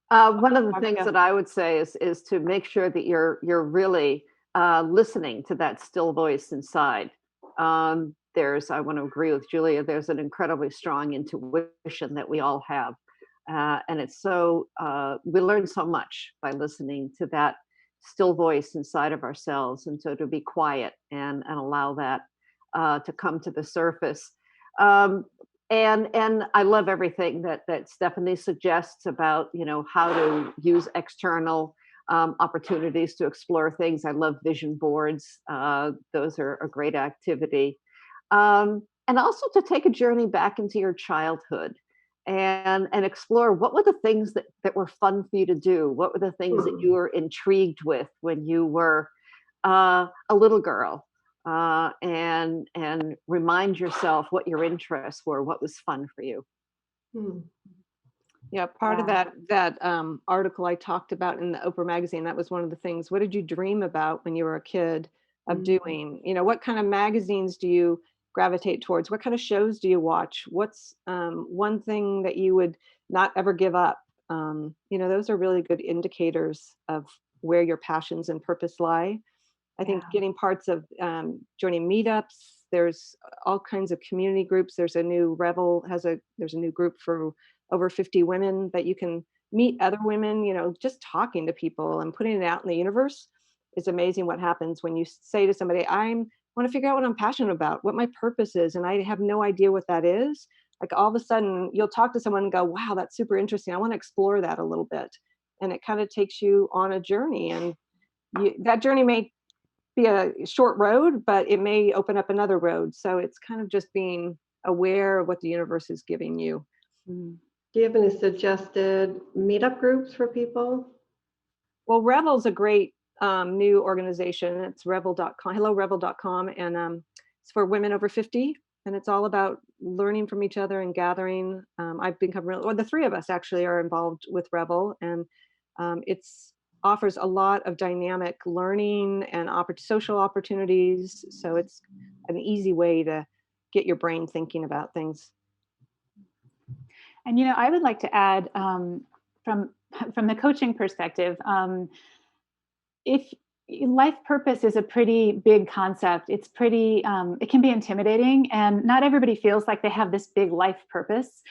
of the things that I would say is to make sure that you're really listening to that still voice inside. I want to agree with Julia, there's an incredibly strong intuition that we all have. And it's so, we learn so much by listening to that still voice inside of ourselves. And so to be quiet and allow that to come to the surface. And I love everything that Stephanie suggests about, how to use external opportunities to explore things. I love vision boards. Those are a great activity. And also to take a journey back into your childhood and explore what were the things that were fun for you to do? What were the things that you were intrigued with when you were a little girl? And remind yourself what your interests were, what was fun for you. Yeah, part of that article I talked about in the Oprah magazine, that was one of the things. What did you dream about when you were a kid of doing? What kind of magazines do you gravitate towards? What kind of shows do you watch? What's one thing that you would not ever give up? Those are really good indicators of where your passions and purpose lie. I think getting parts of joining meetups There's all kinds of community groups. There's a new there's a new group for over 50 women that you can meet other women, just talking to people and putting it out in the universe is amazing what happens when you say to somebody, I want to figure out what I'm passionate about, what my purpose is, and I have no idea what that is. Like all of a sudden you'll talk to someone and go, wow, that's super interesting. I want to explore that a little bit. And it kind of takes you on a journey, and that journey may be a short road, but it may open up another road. So it's kind of just being aware of what the universe is giving you. Do you have any suggested meetup groups for people? Well, Revel's a great new organization. It's revel.com, hellorevel.com, and it's for women over 50. And it's all about learning from each other and gathering. I've become the three of us actually are involved with Revel, and it's offers a lot of dynamic learning and social opportunities. So it's an easy way to get your brain thinking about things. And I would like to add from the coaching perspective, if life purpose is a pretty big concept, it's pretty it can be intimidating, and not everybody feels like they have this big life purpose.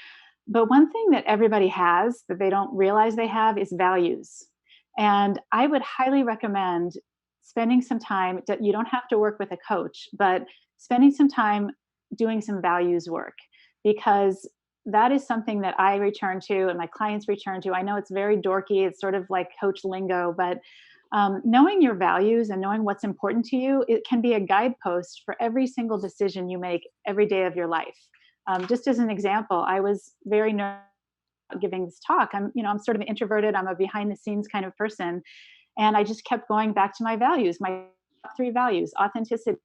But one thing that everybody has that they don't realize they have is values. And I would highly recommend spending some time. You don't have to work with a coach, but spending some time doing some values work, because that is something that I return to and my clients return to. I know it's very dorky. It's sort of like coach lingo, but knowing your values and knowing what's important to you, it can be a guidepost for every single decision you make every day of your life. Just as an example, I was very nervous giving this talk. I'm sort of introverted. I'm a behind the scenes kind of person. And I just kept going back to my values, my three values: authenticity,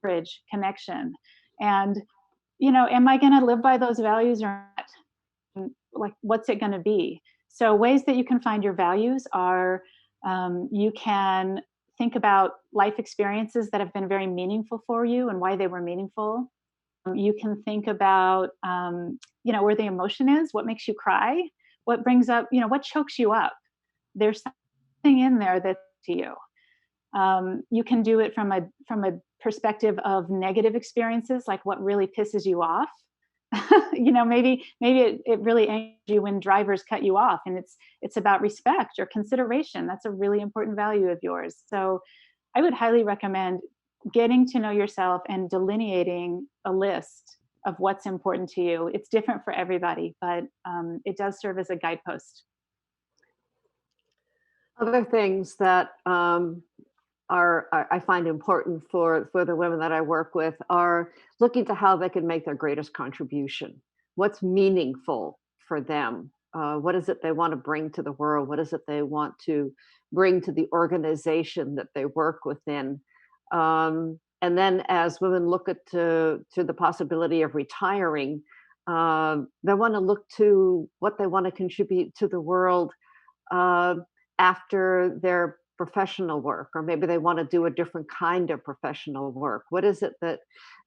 courage, connection. And am I going to live by those values or not? Like, what's it going to be? So ways that you can find your values are, you can think about life experiences that have been very meaningful for you and why they were meaningful. You can think about, where the emotion is, what makes you cry, what brings up, what chokes you up. There's something in there that's to you. You can do it from a perspective of negative experiences, like what really pisses you off. Maybe it really angers you when drivers cut you off, and it's about respect or consideration. That's a really important value of yours. So I would highly recommend getting to know yourself and delineating a list of what's important to you. It's different for everybody, but it does serve as a guidepost. Other things that I find important for the women that I work with are looking to how they can make their greatest contribution. What's meaningful for them? What is it they want to bring to the world? What is it they want to bring to the organization that they work within? And then as women look to the possibility of retiring, they want to look to what they want to contribute to the world after their professional work, or maybe they want to do a different kind of professional work. What is it that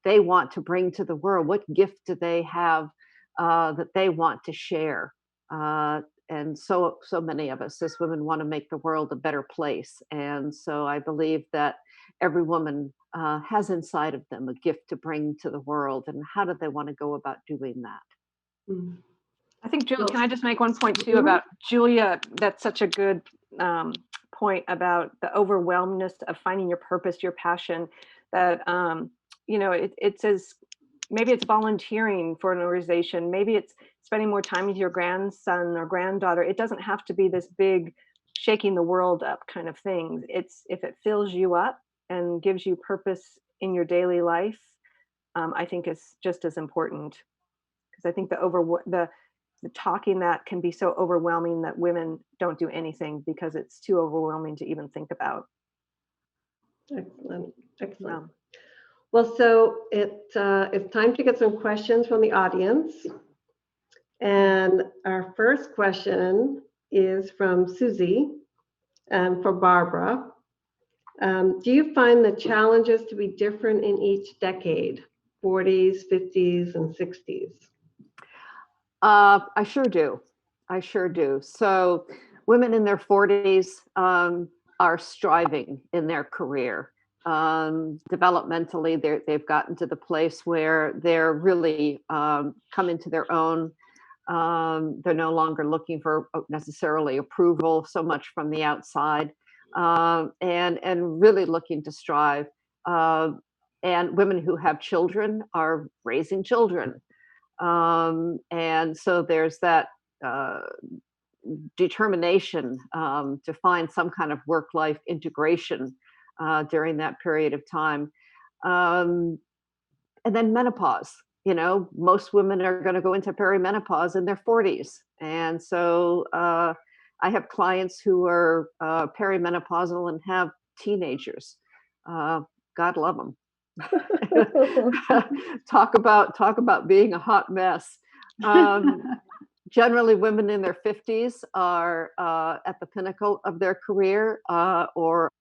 they want to bring to the world? What gift do they have that they want to share? And so many of us as women want to make the world a better place. And so I believe that every woman has inside of them a gift to bring to the world. And how do they want to go about doing that? I think, Julia, can I just make one point too about Julia? That's such a good point about the overwhelmness of finding your purpose, your passion. That it says maybe it's volunteering for an organization, maybe it's spending more time with your grandson or granddaughter. It doesn't have to be this big shaking the world up kind of thing. It's if it fills you up and gives you purpose in your daily life, I think is just as important. Because I think the talking that can be so overwhelming that women don't do anything because it's too overwhelming to even think about. Excellent. Yeah. Well, so it's time to get some questions from the audience. And our first question is from Susie for Barbara. Do you find the challenges to be different in each decade, 40s, 50s, and 60s? I sure do. I sure do. So women in their 40s are striving in their career. developmentally, they've gotten to the place where they're really come into their own. They're no longer looking for necessarily approval so much from the outside, and really looking to strive. And women who have children are raising children, and so there's that determination to find some kind of work-life integration during that period of time. And then menopause. Most women are going to go into perimenopause in their 40s. And so I have clients who are perimenopausal and have teenagers. God love them. Talk about being a hot mess. Generally, women in their 50s are at the pinnacle of their career, or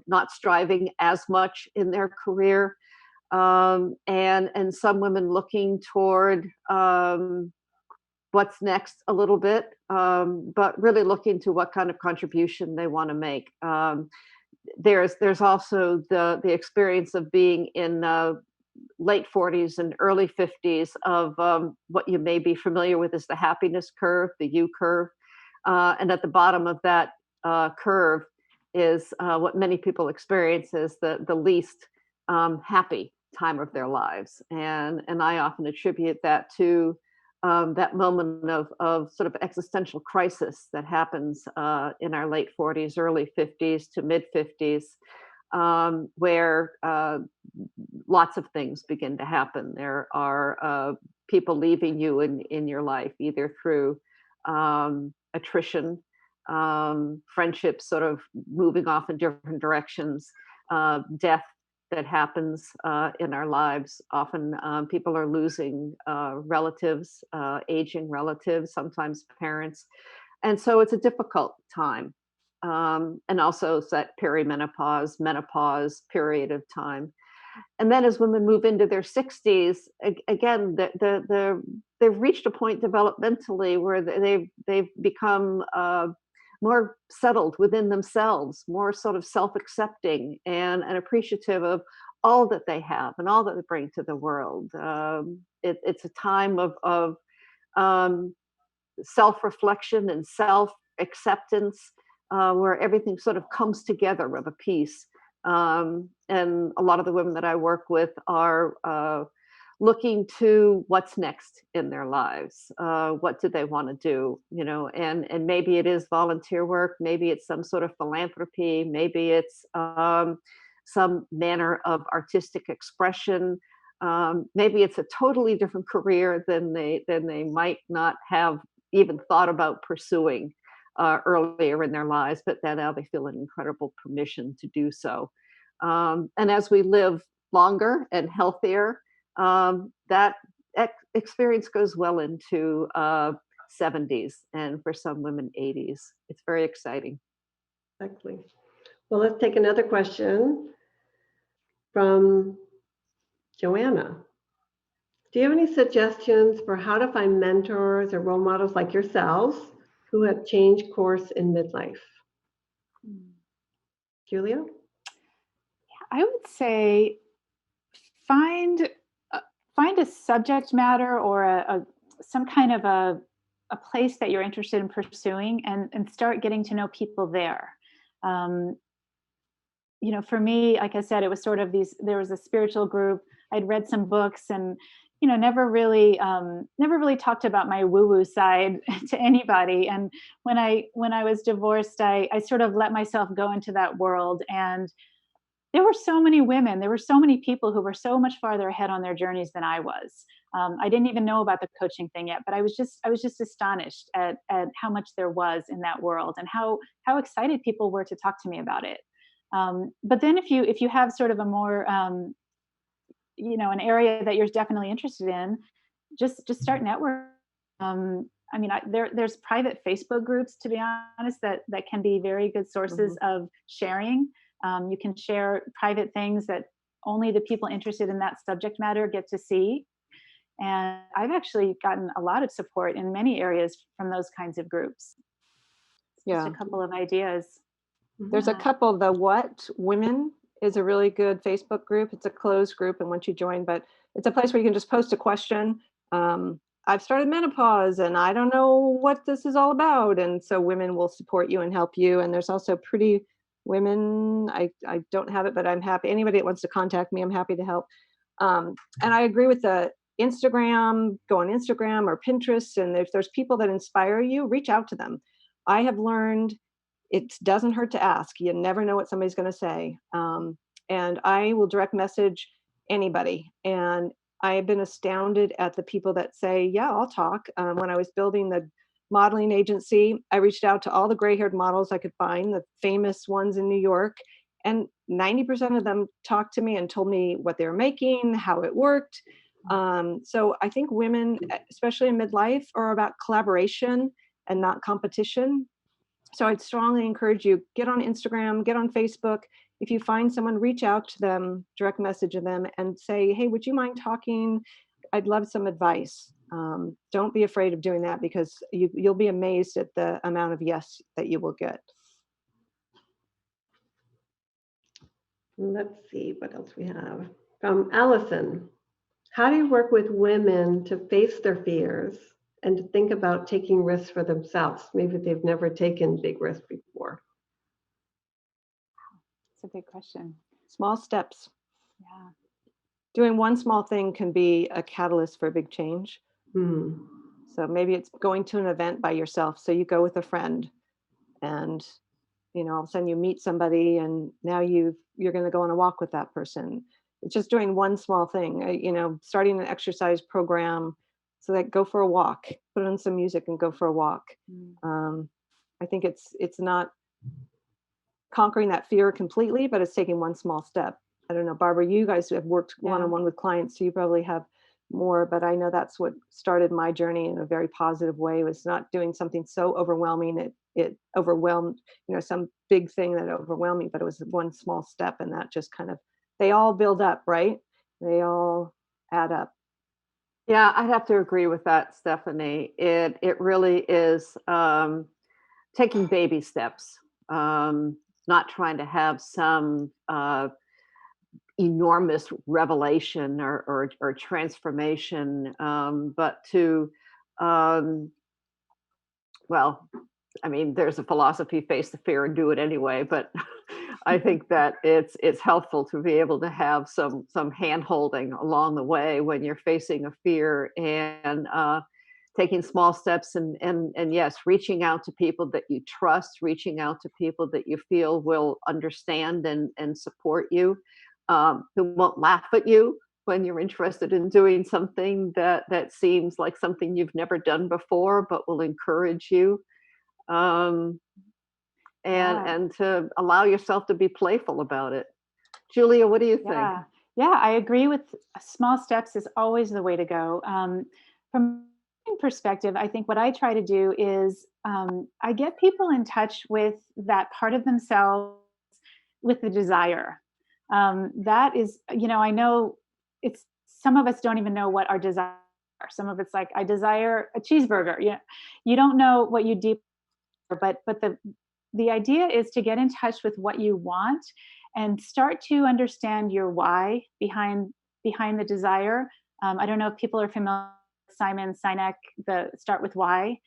not striving as much in their career, and some women looking toward what's next a little bit, but really looking to what kind of contribution they want to make. There's also the experience of being in late 40s and early 50s of what you may be familiar with as the happiness curve, the U curve. And at the bottom of that curve is what many people experience as the least happy time of their lives. And I often attribute that to that moment of sort of existential crisis that happens in our late 40s, early 50s to mid 50s. Where lots of things begin to happen. There are people leaving you in your life, either through attrition, friendships sort of moving off in different directions, death that happens in our lives. Often people are losing relatives, aging relatives, sometimes parents. And so it's a difficult time. And also it's that perimenopause, menopause period of time. And then as women move into their 60s, again, they've reached a point developmentally where they've become more settled within themselves, more sort of self-accepting and appreciative of all that they have and all that they bring to the world. It's a time of self-reflection and self-acceptance, where everything sort of comes together of a piece. And a lot of the women that I work with are looking to what's next in their lives. What do they want to do? And maybe it is volunteer work, maybe it's some sort of philanthropy, maybe it's some manner of artistic expression. Maybe it's a totally different career than they might not have even thought about pursuing earlier in their lives, but that now they feel an incredible permission to do so. And as we live longer and healthier, that experience goes well into 70s, and for some women 80s. It's very exciting. Exactly. Well, let's take another question from Joanna. Do you have any suggestions for how to find mentors or role models like yourselves who have changed course in midlife? Julia? I would say find a subject matter or some kind of a place that you're interested in pursuing, and start getting to know people there. For me, like I said, it was sort of there was a spiritual group. I'd read some books and never really talked about my woo-woo side to anybody. And when I was divorced, I sort of let myself go into that world. And there were so many women, there were so many people who were so much farther ahead on their journeys than I was. I didn't even know about the coaching thing yet, but I was just astonished at how much there was in that world and how excited people were to talk to me about it. But then if you have sort of a more an area that you're definitely interested in, just start networking. There's private Facebook groups, to be honest, that can be very good sources of sharing. You can share private things that only the people interested in that subject matter get to see. And I've actually gotten a lot of support in many areas from those kinds of groups. Yeah. Just a couple of ideas. There's a couple, the What Women is a really good Facebook group. It's a closed group, and once you join, but it's a place where you can just post a question. I've started menopause and I don't know what this is all about. And so women will support you and help you. And there's also Pretty Women. I don't have it, but I'm happy. Anybody that wants to contact me, I'm happy to help. And I agree with the Instagram, go on Instagram or Pinterest. And if there's people that inspire you, reach out to them. I have learned it doesn't hurt to ask. You never know what somebody's going to say. And I will direct message anybody. And I've been astounded at the people that say, yeah, I'll talk. When I was building the modeling agency, I reached out to all the gray-haired models I could find, the famous ones in New York, and 90% of them talked to me and told me what they were making, how it worked. So I think women, especially in midlife, are about collaboration and not competition. So I'd strongly encourage you, get on Instagram, get on Facebook. If you find someone, reach out to them, direct message them and say, hey, would you mind talking? I'd love some advice. Don't be afraid of doing that, because you'll be amazed at the amount of yes that you will get. Let's see what else we have. From Allison, how do you work with women to face their fears and to think about taking risks for themselves? Maybe they've never taken big risks before. That's a big question. Small steps. Yeah. Doing one small thing can be a catalyst for a big change. So maybe it's going to an event by yourself. So you go with a friend and, all of a sudden you meet somebody and now you're going to go on a walk with that person. It's just doing one small thing, starting an exercise program. So that go for a walk, put on some music and go for a walk. I think it's not conquering that fear completely, but it's taking one small step. I don't know, Barbara, you guys have worked one-on-one with clients, so you probably have more, but I know that's what started my journey in a very positive way, was not doing something so overwhelming. It overwhelmed, some big thing that overwhelmed me, but it was one small step, and that just they all build up, right? They all add up. Yeah, I'd have to agree with that, Stephanie. It really is taking baby steps, not trying to have some enormous revelation or transformation, but to, there's a philosophy, face the fear and do it anyway, but I think that it's helpful to be able to have some hand holding along the way when you're facing a fear, and taking small steps and yes, reaching out to people that you trust, reaching out to people that you feel will understand and support you, who won't laugh at you when you're interested in doing something that seems like something you've never done before, but will encourage you. And to allow yourself to be playful about it. Julia, what do you think? Yeah, I agree with small steps is always the way to go. From my perspective, I think what I try to do is I get people in touch with that part of themselves, with the desire. That is, I know it's, some of us don't even know what our desire are. Some of it's like, I desire a cheeseburger. You don't know what you deep, but the idea is to get in touch with what you want and start to understand your why behind the desire. I don't know if people are familiar with Simon Sinek, the Start With Why,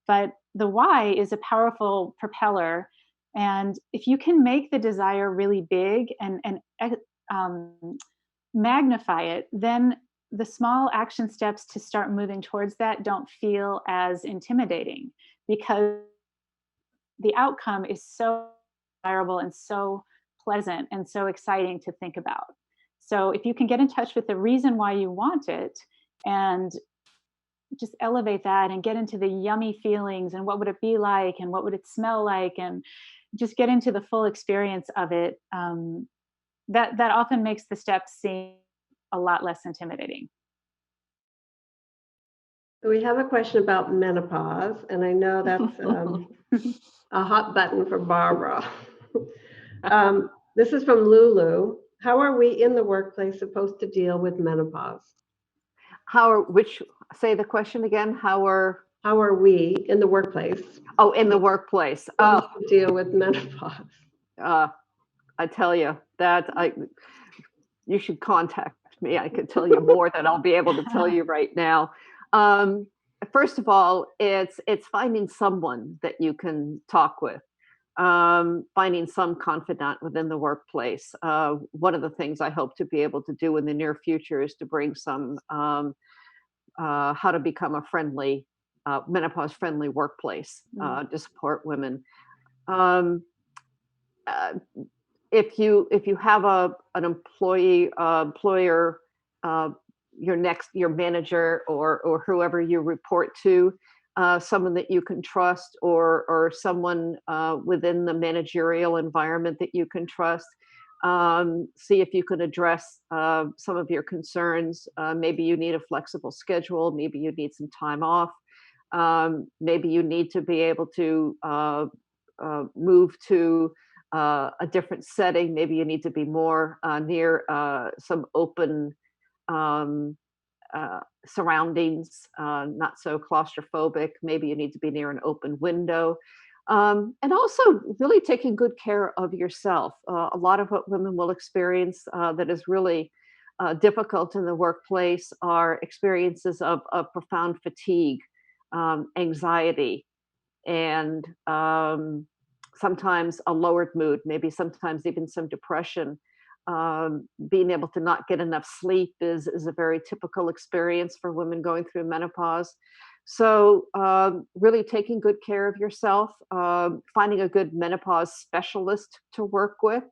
but the why is a powerful propeller. And if you can make the desire really big and magnify it, then the small action steps to start moving towards that don't feel as intimidating, because the outcome is so desirable and so pleasant and so exciting to think about. So if you can get in touch with the reason why you want it and just elevate that and get into the yummy feelings and what would it be like and what would it smell like, and just get into the full experience of it, that often makes the steps seem a lot less intimidating. So we have a question about menopause, and I know that's a hot button for Barbara. This is from Lulu. How are we in the workplace supposed to deal with menopause? Say the question again. How are we in the workplace? Oh, in the workplace. To deal with menopause. I tell you, You should contact me. I could tell you more than I'll be able to tell you right now. First of all, it's finding someone that you can talk with, finding some confidant within the workplace. One of the things I hope to be able to do in the near future is to bring some how to become a friendly, menopause-friendly workplace to support women. Um, uh, if you have an employer, your manager or whoever you report to, someone that you can trust, or someone within the managerial environment that you can trust. See if you can address some of your concerns. Maybe you need a flexible schedule. Maybe you need some time off. Maybe you need to be able to move to a different setting. Maybe you need to be more near some open surroundings, not so claustrophobic. Maybe you need to be near an open window. And also really taking good care of yourself. A lot of what women will experience that is really difficult in the workplace are experiences of profound fatigue, anxiety, and sometimes a lowered mood, maybe sometimes even some depression. Being able to not get enough sleep is a very typical experience for women going through menopause. So really taking good care of yourself, finding a good menopause specialist to work with.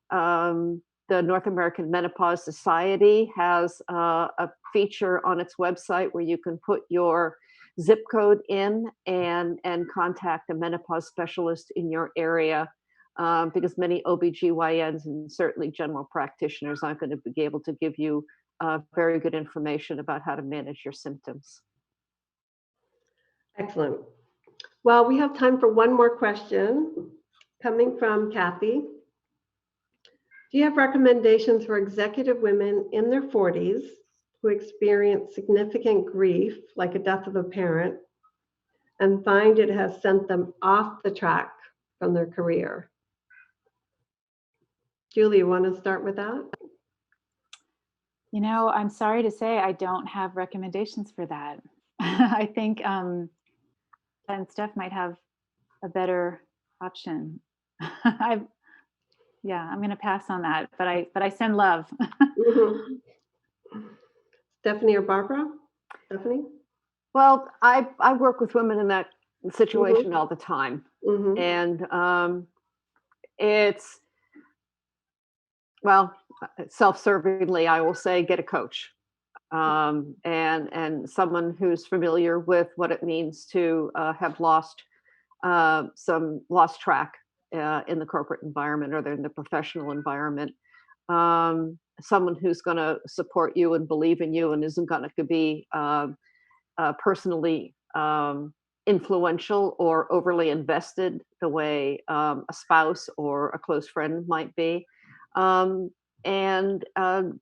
The North American Menopause Society has a feature on its website where you can put your zip code in and contact a menopause specialist in your area, because many OBGYNs and certainly general practitioners aren't going to be able to give you very good information about how to manage your symptoms. Excellent. Well, we have time for one more question coming from Kathy. Do you have recommendations for executive women in their 40s who experience significant grief, like a death of a parent, and find it has sent them off the track from their career? Julie, you want to start with that? You know, I'm sorry to say I don't have recommendations for that. I think and Steph might have a better option. I'm going to pass on that, but I send love. Mm-hmm. Stephanie or Barbara? Stephanie? Well, I work with women in that situation all the time, and it's, well, self-servingly, I will say, get a coach, and someone who's familiar with what it means to have lost track in the corporate environment or in the professional environment. Someone who's going to support you and believe in you and isn't going to be personally influential or overly invested the way a spouse or a close friend might be. And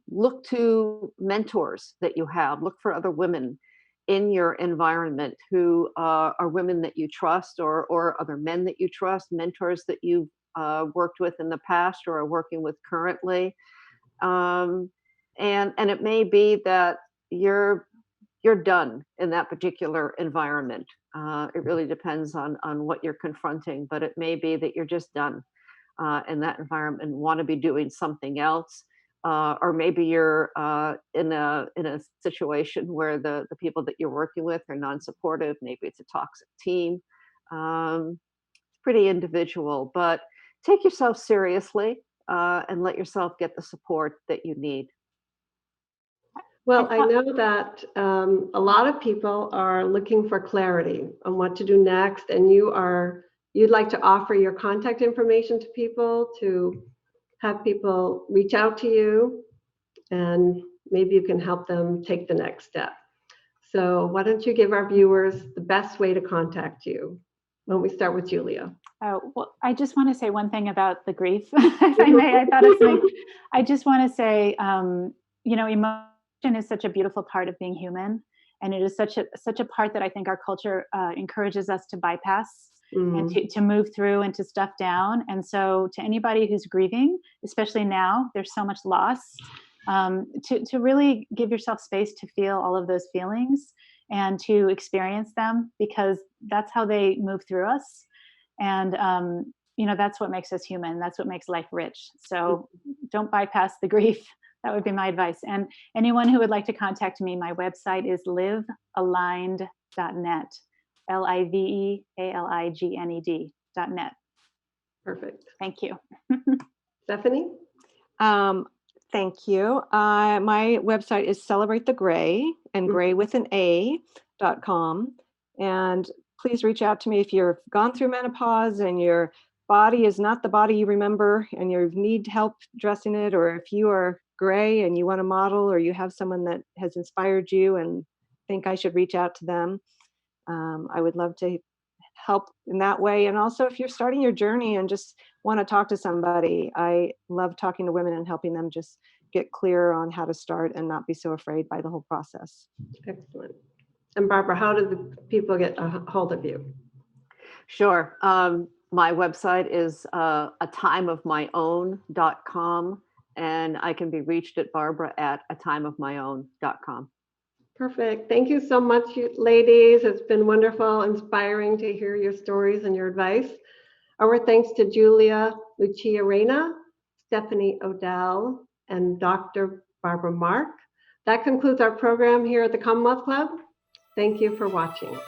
look to mentors that you have. Look for other women in your environment who are women that you trust, or other men that you trust, mentors that you've worked with in the past or are working with currently. And it may be that you're done in that particular environment. It really depends on what you're confronting, but it may be that you're just done in that environment and want to be doing something else. Or maybe you're in a situation where the people that you're working with are non-supportive. Maybe it's a toxic team. It's pretty individual, but take yourself seriously and let yourself get the support that you need. Well, I know that a lot of people are looking for clarity on what to do next, and you'd like to offer your contact information to people, to have people reach out to you, and maybe you can help them take the next step. So why don't you give our viewers the best way to contact you? Why don't we start with Julia? Well, I just want to say one thing about the grief. If I may, I thought of something. I just want to say, emotion is such a beautiful part of being human, and it is such a part that I think our culture encourages us to bypass. and to move through and to stuff down. And so to anybody who's grieving, especially now, there's so much loss, to really give yourself space to feel all of those feelings and to experience them, because that's how they move through us. And, that's what makes us human. That's what makes life rich. So don't bypass the grief. That would be my advice. And anyone who would like to contact me, my website is livealigned.net, livealigned.net. Perfect. Thank you. Stephanie? Thank you. My website is Celebrate the Gray, and gray with an A.com. And please reach out to me if you've gone through menopause and your body is not the body you remember and you need help dressing it, or if you are gray and you want to model, or you have someone that has inspired you and think I should reach out to them. I would love to help in that way. And also, if you're starting your journey and just want to talk to somebody, I love talking to women and helping them just get clear on how to start and not be so afraid by the whole process. Excellent. And Barbara, how do the people get a hold of you? Sure. My website is atimeofmyown.com, and I can be reached at barbara@atimeofmyown.com. Perfect. Thank you so much, you ladies. It's been wonderful, inspiring to hear your stories and your advice. Our thanks to Julia Lucia Reyna, Stephanie O'Dell, and Dr. Barbara Mark. That concludes our program here at the Commonwealth Club. Thank you for watching.